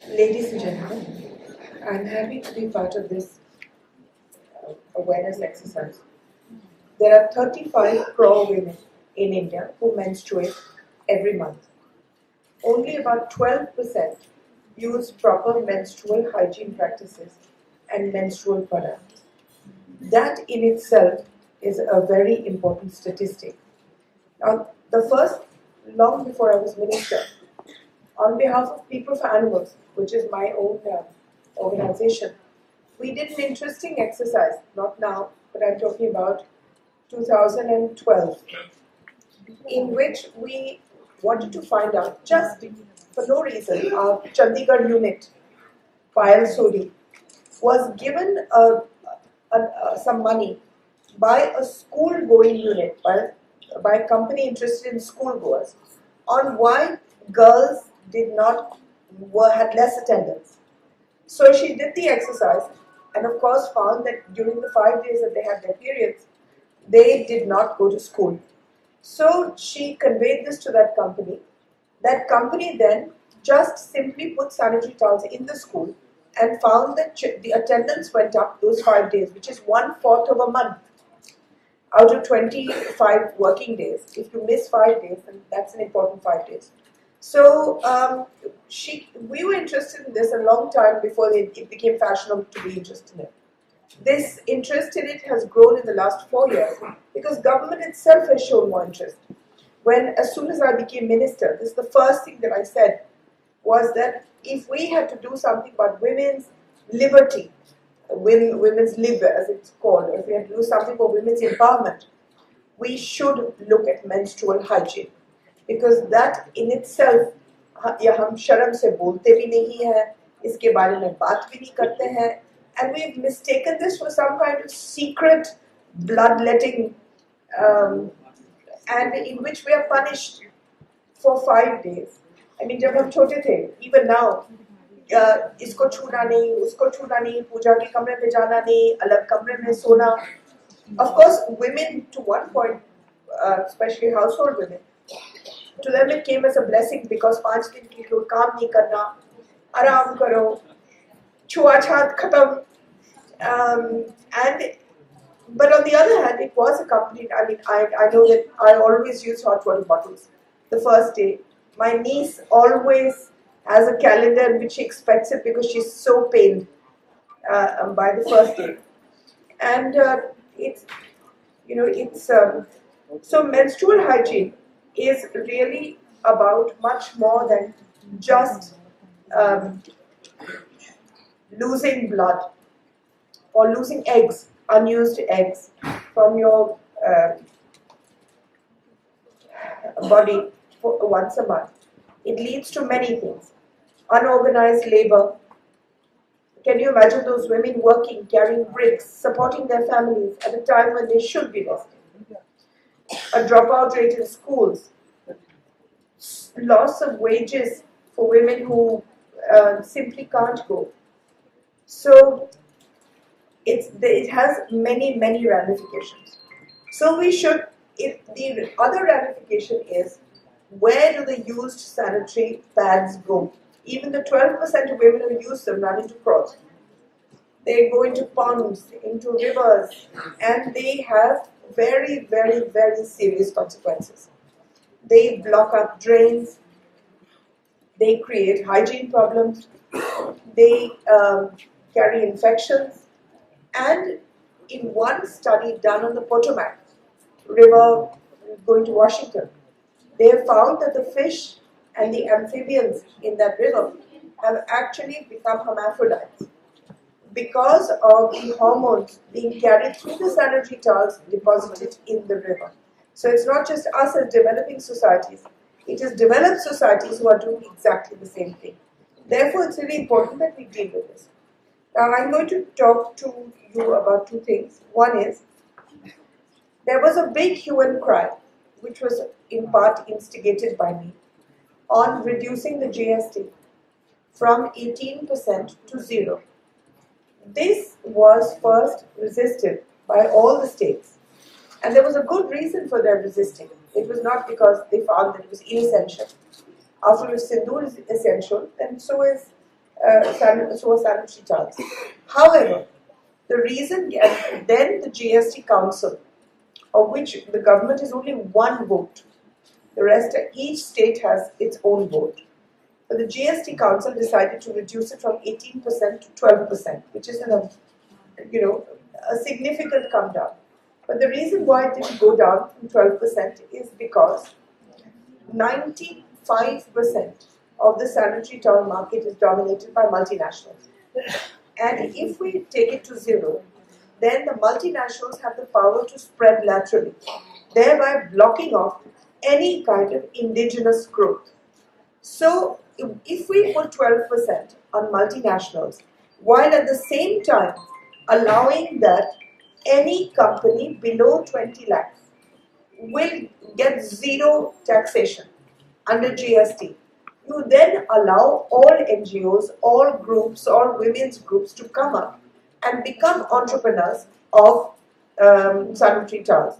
Ladies and gentlemen, I'm happy to be part of this awareness exercise. There are 35 crore women in India who menstruate every month. Only about 12% use proper menstrual hygiene practices and menstrual products. That in itself is a very important statistic. Now, long before I was minister, on behalf of People for Animals, which is my own organization, we did an interesting exercise, not now, but I'm talking about 2012, in which we wanted to find out, just for no reason, our Chandigarh unit, Payal Sodi, was given some money by a school-going unit, by a company interested in school-goers, on why girls had less attendance. So she did the exercise and of course found that during the 5 days that they had their periods, they did not go to school. So she conveyed this to that company. That company then just simply put sanitary towels in the school and found that the attendance went up those 5 days, which is 1/4 of a month out of 25 working days. If you miss 5 days, then that's an important 5 days. So we were interested in this a long time before it became fashionable to be interested in it. This interest in it has grown in the last 4 years because government itself has shown more interest. As soon as I became minister, this is the first thing that I said was that if we had to do something about women's liberty, women's lib as it's called, if we had to do something for women's empowerment, we should look at menstrual hygiene. Because that in itself, या हम शर्म से बोलते भी नहीं हैं, इसके बारे में बात भी नहीं करते हैं, and we've mistaken this for some kind of secret bloodletting, and in which we are punished for 5 days. I mean, जब हम छोटे थे, even now, इसको छूना नहीं, उसको छूना नहीं, पूजा के कमरे पे जाना नहीं, अलग कमरे में सोना. Of course, women to one point, especially household women, to them it came as a blessing because 5 दिन की कोई काम नहीं करना, आराम करो, छुआछात खत्म. But on the other hand, it was accompanied. I mean, I know that I always use hot water bottles the first day. My niece always has a calendar in which she expects it because she's so pained by the first day. And so menstrual hygiene is really about much more than just losing blood or losing eggs, unused eggs from your body once a month. It leads to many things. Unorganized labor. Can you imagine those women working, carrying bricks, supporting their families at a time when they should be resting? A dropout rate in schools, loss of wages for women who simply can't go. So it has many ramifications. So the other ramification is, where do the used sanitary pads go? Even the 12% of women who use them run into crores. They go into ponds, into rivers, and they have very serious consequences. They block up drains, they create hygiene problems, they carry infections, and in one study done on the Potomac River going to Washington, they have found that the fish and the amphibians in that river have actually become hermaphrodites because of the hormones being carried through the sanitary towels deposited in the river. So it's not just us as developing societies, it is developed societies who are doing exactly the same thing. Therefore, it's really important that we deal with this. Now, I'm going to talk to you about two things. One is, there was a big hue and cry, which was in part instigated by me, on reducing the GST from 18% to 0. This was first resisted by all the states, and there was a good reason for their resisting. It was not because they found that it was inessential. After if sindoor is essential, then so is sanitary towels. However, the reason then the GST Council, of which the government is only one vote, the rest each state has its own vote. But the GST Council decided to reduce it from 18% to 12%, which is a significant come down. But the reason why it didn't go down from 12% is because 95% of the sanitary towel market is dominated by multinationals. And if we take it to zero, then the multinationals have the power to spread laterally, thereby blocking off any kind of indigenous growth. So if we put 12% on multinationals, while at the same time allowing that any company below 20 lakhs will get zero taxation under GST, you then allow all NGOs, all groups, all women's groups to come up and become entrepreneurs of sanitary towels.